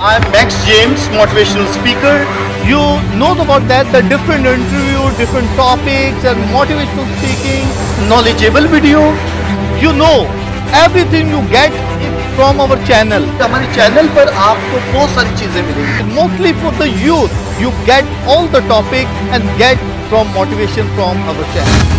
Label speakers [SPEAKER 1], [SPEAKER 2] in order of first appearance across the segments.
[SPEAKER 1] I'm Max James, motivational speaker. You know about that, the different interview, different topics and motivational speaking, knowledgeable video. You know everything you get from our channel. हमारे channel पर आपको बहुत सारी चीजें मिलेंगी. Mostly for the youth, you get all the topic and get from motivation from our channel.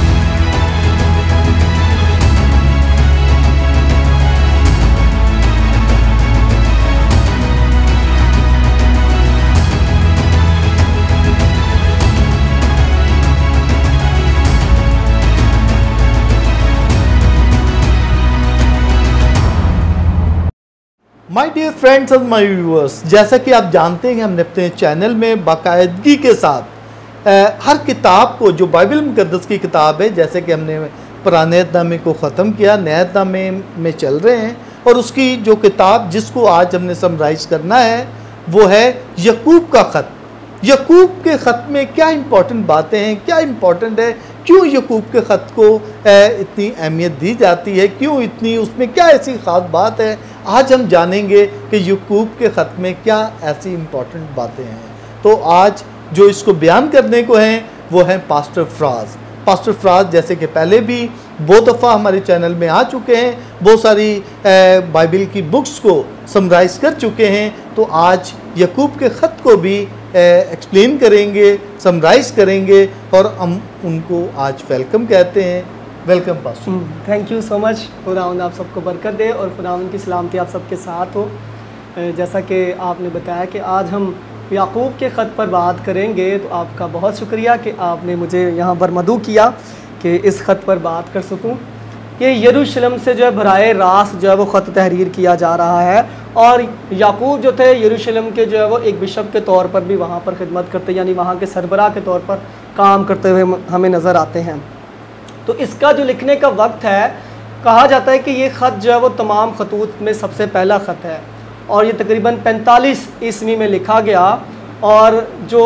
[SPEAKER 1] My dear friends and my viewers, जैसा कि आप जानते हैं कि हमने अपने चैनल में बाकायदगी के साथ हर किताब को, जो बाइबल मुकद्दस की किताब है, जैसे कि हमने पुराने अहदनामे को ख़त्म किया, नए अहदनामे में चल रहे हैं, और उसकी जो किताब जिसको आज हमने समराइज़ करना है वो है यकूब का ख़त। यकूब के ख़त में क्या इम्पोर्टेंट बातें हैं, क्या इम्पोर्टेंट है, क्यों यकूब के ख़त को इतनी अहमियत दी जाती है, क्यों इतनी, उसमें क्या ऐसी ख़ास बात है, आज हम जानेंगे कि यकूब के ख़त में क्या ऐसी इम्पोर्टेंट बातें हैं। तो आज जो इसको बयान करने को हैं वो हैं पास्टर फराज। पास्टर फराज जैसे कि पहले भी बहुत दफ़ा हमारे चैनल में आ चुके हैं, बहुत सारी बाइबल की बुक्स को समराइज़ कर चुके हैं, तो आज यकूब के ख़त को भी एक्सप्लेन करेंगे, समराइज़ करेंगे, और हम उनको आज वेलकम कहते हैं। Welcome pastor.
[SPEAKER 2] Thank you so much. खुदावंद आप सबको बरकत दे और खुदावंद की सलामती आप सबके साथ हो। जैसा कि आपने बताया कि आज हम याकूब के ख़त पर बात करेंगे, तो आपका बहुत शुक्रिया कि आपने मुझे यहाँ पर मदऊ किया कि इस ख़त पर बात कर सकूँ। ये यरूशलेम से जो है बराए रास्त जो है वो ख़त तहरीर किया जा रहा है, और याकूब जो थे यरूशलेम के जो है वो एक बिशप के तौर पर भी वहाँ पर खिदमत करते, यानी वहाँ के सरबराह के तौर पर काम करते हुए हमें नज़र आते हैं। तो इसका जो लिखने का वक्त है, कहा जाता है कि ये ख़त जो है वो तमाम खतूत में सबसे पहला ख़त है, और ये तकरीबन 45 ईस्वी में लिखा गया, और जो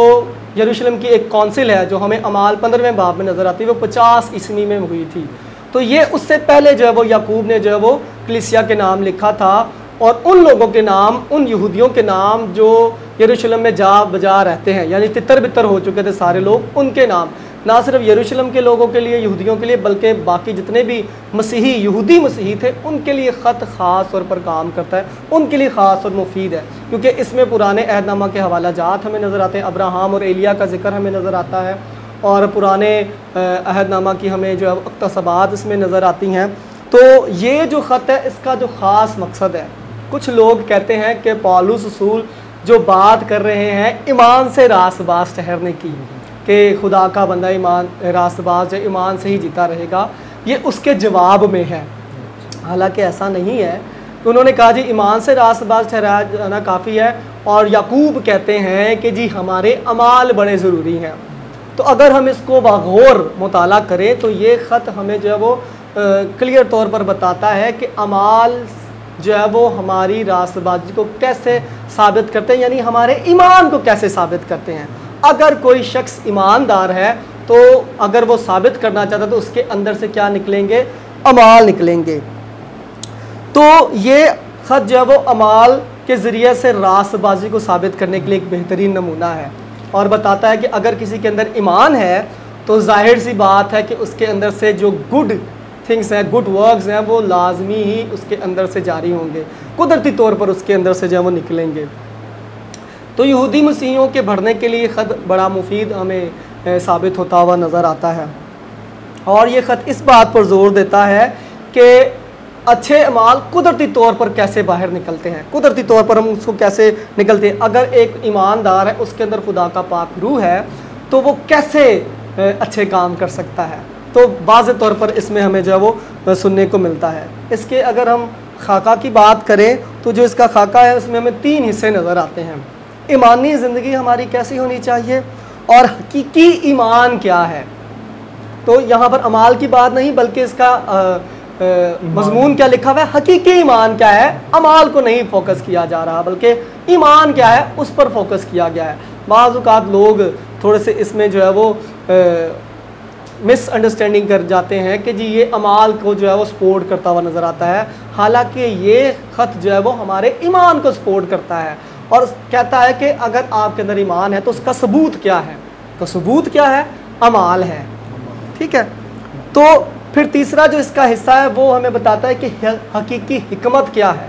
[SPEAKER 2] यरूशलेम की एक कौंसिल है जो हमें अमाल 15वें बाब में नज़र आती है, वो 50 ईस्वी में हुई थी। तो ये उससे पहले जो है वो याकूब ने जो है वो कलीसिया के नाम लिखा था, और उन लोगों के नाम, उन यहूदियों के नाम जो यरूशलेम में जा बजा रहते हैं, यानी तितर बितर हो चुके थे सारे लोग, उनके नाम, ना सिर्फ यरूशलेम के लोगों के लिए, यहूदियों के लिए, बल्कि बाकी जितने भी मसीही, यहूदी मसीही थे, उनके लिए ख़त ख़ास तौर पर काम करता है, उनके लिए ख़ास और मुफीद है, क्योंकि इसमें पुराने अहदनामा के हवाला जात हमें नज़र आते हैं, अब्राहम और एलिया का जिक्र हमें नज़र आता है, और पुराने अहदनामा की हमें जो है इक़्तिसाबात इसमें नज़र आती हैं। तो ये जो ख़त है, इसका जो ख़ास मकसद है, कुछ लोग कहते हैं कि पौलुस रसूल जो बात कर रहे हैं ईमान से रास्तबाज ठहरने की, कि खुदा का बंदा ईमान रास्तबाज है, ईमान से ही जीता रहेगा, ये उसके जवाब में है। हालांकि ऐसा नहीं है कि उन्होंने कहा जी ईमान से रास्तबाज ठहराया जाना काफ़ी है, और याकूब कहते हैं कि जी हमारे अमाल बड़े ज़रूरी हैं। तो अगर हम इसको बग़ौर मुताला करें तो ये ख़त हमें जो है वो क्लियर तौर पर बताता है कि अमाल जो है वो हमारी रास्तबाजी को कैसे साबित करते हैं, यानी हमारे ईमान को कैसे साबित करते हैं। अगर कोई शख्स ईमानदार है तो अगर वो साबित करना चाहता है तो उसके अंदर से क्या निकलेंगे, अमाल निकलेंगे। तो ये ख़त जो है वो अमाल के ज़रिए से रास्तबाजी को साबित करने के लिए एक बेहतरीन नमूना है, और बताता है कि अगर किसी के अंदर ईमान है तो जाहिर सी बात है कि उसके अंदर से जो गुड थिंग्स हैं, गुड वर्क्स हैं, वो लाजमी ही उसके अंदर से जारी होंगे, कुदरती तौर पर उसके अंदर से जो है वो निकलेंगे। तो यहूदी मसीहियों के बढ़ने के लिए ख़त बड़ा मुफीद हमें साबित होता हुआ नज़र आता है, और ये ख़त इस बात पर ज़ोर देता है कि अच्छे अमाल कुदरती तौर पर कैसे बाहर निकलते हैं, कुदरती तौर पर हम उसको कैसे निकलते हैं। अगर एक ईमानदार है, उसके अंदर खुदा का पाक रूह है, तो वो कैसे अच्छे काम कर सकता है। तो वाज़े तौर पर इसमें हमें जो है वो सुनने को मिलता है। इसके अगर हम खाका की बात करें तो जो इसका खाका है उसमें हमें 3 हिस्से नज़र आते हैं। ईमानी ज़िंदगी हमारी कैसी होनी चाहिए, और हकीकी ईमान क्या है। तो यहाँ पर अमाल की बात नहीं, बल्कि इसका मजमून क्या लिखा हुआ है, हकीकी ईमान क्या है। अमाल को नहीं फोकस किया जा रहा, बल्कि ईमान क्या है उस पर फोकस किया गया है। बाज़ औक़ात लोग थोड़े से इसमें जो है वो मिसअंडरस्टैंडिंग कर जाते हैं कि जी ये अमाल को जो है वो सपोर्ट करता हुआ नज़र आता है, हालांकि ये ख़त जो है वो हमारे ईमान को सपोर्ट करता है। और कहता है कि अगर आपके अंदर ईमान है तो उसका सबूत क्या है, तो सबूत क्या है, अमाल है। ठीक है, तो फिर तीसरा जो इसका हिस्सा है वो हमें बताता है कि हकीकी हिकमत क्या है।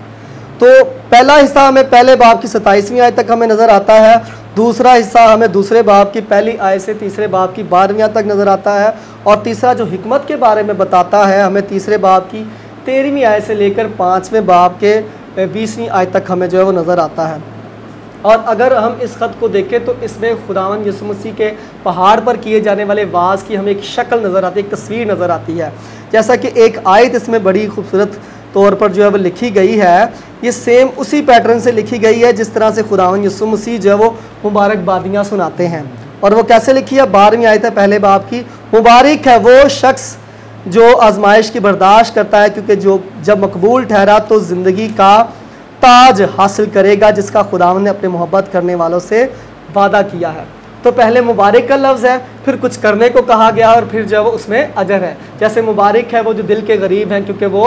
[SPEAKER 2] तो पहला हिस्सा हमें पहले बाब की 27वीं आयत तक हमें नज़र आता है, दूसरा हिस्सा हमें दूसरे बाब की पहली आयत से तीसरे बाब की 12वीं तक नज़र आता है, और तीसरा जो हिकमत के बारे में बताता है हमें तीसरे बाब की 13वीं आयत से लेकर 5वें बाब के 20वीं आयत तक हमें जो है वो नज़र आता है। और अगर हम इस ख़त को देखें तो इसमें खुदावंद यीशु मसीह के पहाड़ पर किए जाने वाले वाज की हमें एक शक्ल नज़र आती है, एक तस्वीर नज़र आती है। जैसा कि एक आयत इसमें बड़ी खूबसूरत तौर पर जो है वो लिखी गई है, ये सेम उसी पैटर्न से लिखी गई है जिस तरह से खुदावंद यीशु मसीह जो है वो मुबारकबादियाँ सुनाते हैं। और वो कैसे लिखी है, 12वीं आयत है पहले बाब की, मुबारक है वो शख्स जो आजमाइश की बर्दाश्त करता है, क्योंकि जो जब मकबूल ठहरा तो ज़िंदगी का ताज हासिल करेगा जिसका खुदावंद ने अपने मोहब्बत करने वालों से वादा किया है। तो पहले मुबारक का लफ्ज़ है, फिर कुछ करने को कहा गया और फिर जो है वो उसमें अजर है। जैसे मुबारक है वो जो दिल के गरीब हैं, क्योंकि वो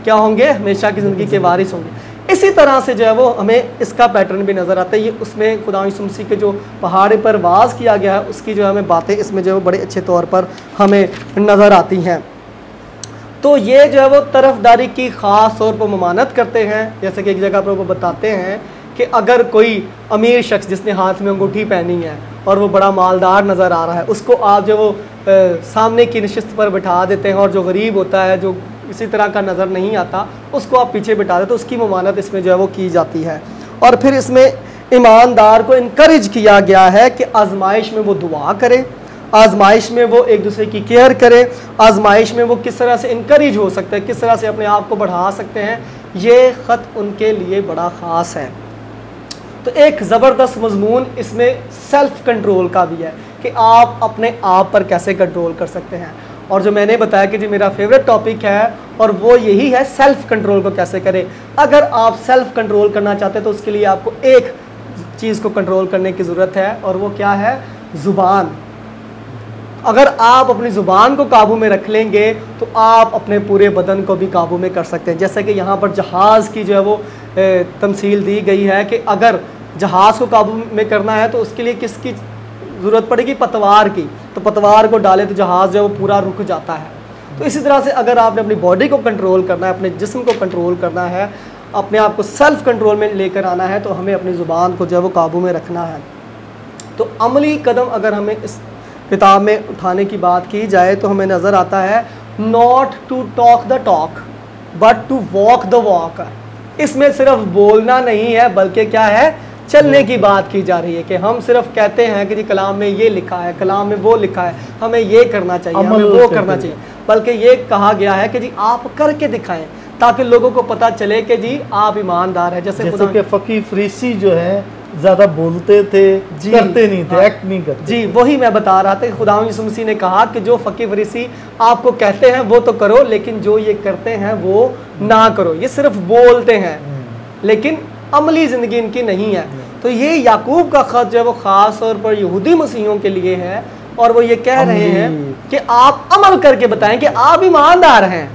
[SPEAKER 2] क्या होंगे, हमेशा की ज़िंदगी के वारिस होंगे। इसी तरह से जो है वो हमें इसका पैटर्न भी नज़र आता है। ये उसमें खुदा यीशु मसीह के जो पहाड़ पर वाज किया गया है उसकी जो हमें बातें इसमें जो है बड़े अच्छे तौर पर हमें नज़र आती हैं। तो ये जो है वो तरफदारी की ख़ास तौर पर ममानत करते हैं। जैसे कि एक जगह पर वो बताते हैं कि अगर कोई अमीर शख्स जिसने हाथ में अंगूठी पहनी है और वो बड़ा मालदार नज़र आ रहा है, उसको आप जो वो सामने की नशिस्त पर बिठा देते हैं, और जो गरीब होता है जो इसी तरह का नज़र नहीं आता उसको आप पीछे बिठा देते, तो उसकी ममानत इसमें जो है वो की जाती है। और फिर इसमें ईमानदार को इनकरेज किया गया है कि आजमाइश में वो दुआ करे, आजमाइश में वो एक दूसरे की केयर करे, आजमाइश में वो किस तरह से इनकरेज हो सकते हैं, किस तरह से अपने आप को बढ़ा सकते हैं। ये ख़त उनके लिए बड़ा ख़ास है। तो एक ज़बरदस्त मजमून इसमें सेल्फ़ कंट्रोल का भी है कि आप अपने आप पर कैसे कंट्रोल कर सकते हैं। और जो मैंने बताया कि जी मेरा फेवरेट टॉपिक है और वो यही है, सेल्फ़ कंट्रोल को कैसे करें। अगर आप सेल्फ़ कंट्रोल करना चाहते हैं तो उसके लिए आपको एक चीज़ को कंट्रोल करने की ज़रूरत है, और वो क्या है, ज़ुबान। अगर आप अपनी ज़ुबान को काबू में रख लेंगे तो आप अपने पूरे बदन को भी काबू में कर सकते हैं। जैसे कि यहाँ पर जहाज़ की जो है वो तमसील दी गई है कि अगर जहाज़ को काबू में करना है तो उसके लिए किसकी ज़रूरत पड़ेगी, पतवार की। तो पतवार को डाले तो जहाज़ जो है वो पूरा रुक जाता है। तो इसी तरह से अगर आपने अपनी बॉडी को कंट्रोल करना है, अपने जिस्म को कंट्रोल करना है, अपने आप को सेल्फ़ कंट्रोल में लेकर आना है, तो हमें अपनी ज़ुबान को जो है वो काबू में रखना है। तो अमली कदम अगर हमें इस किताब में उठाने की बात की जाए तो हमें नज़र आता है, not to talk the talk but to walk the walk. इसमें सिर्फ बोलना नहीं है बल्कि क्या है, चलने की बात की जा रही है। कि हम सिर्फ कहते हैं कि जी कलाम में ये लिखा है, कलाम में वो लिखा है, हमें ये करना चाहिए, हमें वो करना चाहिए, बल्कि ये कहा गया है कि जी आप करके दिखाएं ताकि लोगों को पता चले कि जी आप ईमानदार हैं। जैसे
[SPEAKER 1] कि फ़कीह फरीसी जो है ज़्यादा बोलते थे, करते नहीं थे, एक्ट नहीं करते।
[SPEAKER 2] जी वही मैं बता रहा था कि खुदावंद यीशु मसीह ने कहा कि जो फ़कीह फरीसी आपको कहते हैं वो तो करो, लेकिन जो ये करते हैं वो ना करो। ये सिर्फ बोलते हैं लेकिन अमली ज़िंदगी इनकी नहीं है। तो ये याकूब का ख़त जो है वो ख़ास तौर पर यहूदी मसीहियों के लिए है, और वो ये कह रहे हैं कि आप अमल करके बताएं कि आप ईमानदार हैं।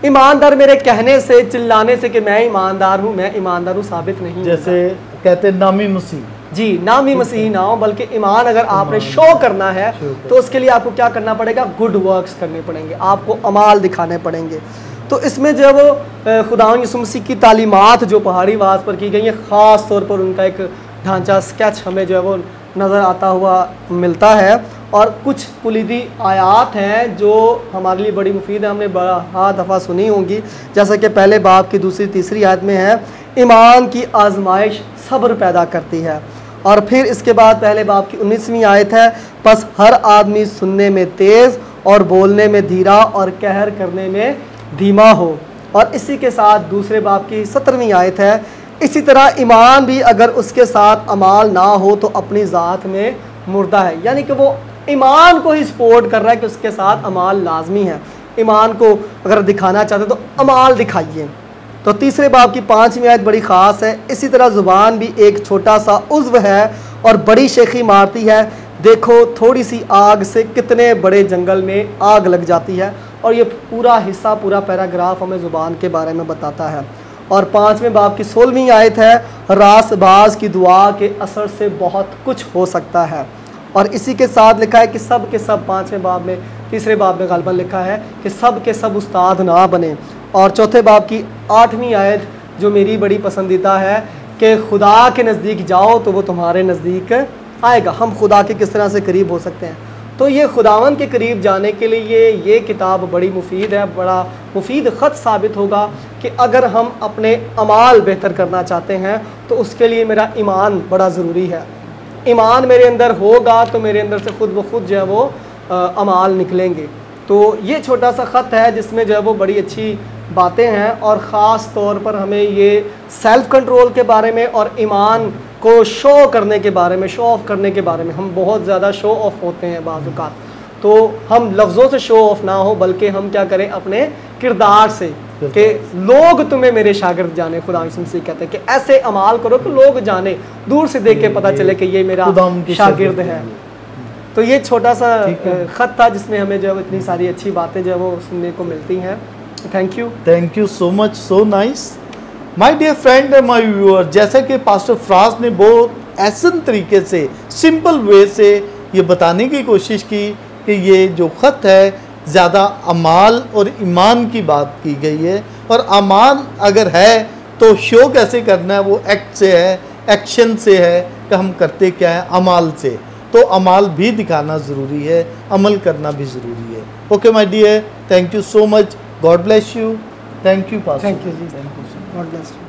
[SPEAKER 2] ईमानदार मेरे कहने से, चिल्लाने से कि मैं ईमानदार हूँ, मैं ईमानदार हूँ साबित नहीं।
[SPEAKER 1] जैसे कहते नामी मसीह,
[SPEAKER 2] जी नामी मसीह ना हो, बल्कि ईमान अगर आपने शो करना है तो उसके लिए आपको क्या करना पड़ेगा, गुड वर्क्स करने पड़ेंगे, आपको अमाल दिखाने पड़ेंगे। तो इसमें जो है वो खुदावंद यीशु मसीह की तालीमात जो पहाड़ी वाज पर की गई है, ख़ास तौर पर उनका एक ढांचा स्केच हमें जो है वो नज़र आता हुआ मिलता है। और कुछ कुलीदी आयात हैं जो हमारे लिए बड़ी मुफीद है, हमने बड़ा दफ़ा सुनी होंगी। जैसा कि पहले बाब की दूसरी तीसरी आयत में है, ईमान की आजमाइश सब्र पैदा करती है। और फिर इसके बाद पहले बाब की 19वीं आयत है, बस हर आदमी सुनने में तेज़ और बोलने में धीरा और कहर करने में धीमा हो। और इसी के साथ दूसरे बाब की 17वीं आयत है, इसी तरह ईमान भी अगर उसके साथ अमाल ना हो तो अपनी ज़ात में मुर्दा है। यानी कि वो ईमान को ही सपोर्ट कर रहा है कि उसके साथ अमाल लाजमी है। ईमान को अगर दिखाना चाहते तो अमाल दिखाइए। तो तीसरे बाब की 5वीं आयत बड़ी ख़ास है, इसी तरह ज़ुबान भी एक छोटा सा उज़्व है और बड़ी शेखी मारती है। देखो थोड़ी सी आग से कितने बड़े जंगल में आग लग जाती है। और ये पूरा हिस्सा, पूरा पैराग्राफ हमें ज़ुबान के बारे में बताता है। और 5वें बाब की 16वीं आयत है, रासबाज की दुआ के असर से बहुत कुछ हो सकता है। और इसी के साथ लिखा है कि सब के सब 5वें बाब में, 3रे बाब में गालिबन लिखा है कि सब के सब उस्ताद ना बने। और चौथे बाब की 8वीं आयत जो मेरी बड़ी पसंदीदा है कि खुदा के नज़दीक जाओ तो वो तुम्हारे नज़दीक आएगा। हम खुदा के किस तरह से करीब हो सकते हैं, तो ये खुदावन के करीब जाने के लिए ये किताब बड़ी मुफीद है, बड़ा मुफीद ख़त साबित होगा कि अगर हम अपने अमाल बेहतर करना चाहते हैं तो उसके लिए मेरा ईमान बड़ा ज़रूरी है। ईमान मेरे अंदर होगा तो मेरे अंदर से खुद ब खुद जो है वो अमाल निकलेंगे। तो ये छोटा सा ख़त है जिसमें जो है वो बड़ी अच्छी बातें हैं, और ख़ास तौर पर हमें ये सेल्फ़ कंट्रोल के बारे में और ईमान को शो करने के बारे में, शो ऑफ़ करने के बारे में, हम बहुत ज़्यादा शो ऑफ़ होते हैं बाज़ औक़ात। तो हम लफ्ज़ों से शो ऑफ़ ना हो, बल्कि हम क्या करें अपने किरदार से, कि लोग तुम्हें मेरे शागिर्द जाने। खुदा यीशु मसीह कहते हैं कि ऐसे अमाल करो कि लोग जाने, दूर से देख के पता चले कि ये मेरा शागिर्द है। तो ये छोटा सा ख़त था जिसमें हमें जो है इतनी सारी अच्छी बातें जो है वो सुनने को मिलती हैं। Thank you so much, so nice my dear friend and my viewer. जैसा कि पास्टर फ्रांस ने बहुत एहसन तरीके से, सिंपल वे से ये बताने की कोशिश की कि ये जो ख़त है ज़्यादा अमाल और ईमान की बात की गई है, और अमाल अगर है तो शो कैसे करना है, वो एक्ट से है, एक्शन से है कि हम करते क्या है, अमाल से। तो अमाल भी दिखाना ज़रूरी है, अमल करना भी ज़रूरी है। Okay my dear, thank you so much, God bless you. Thank you pastor.
[SPEAKER 1] Thank you जी, thank you, God bless you.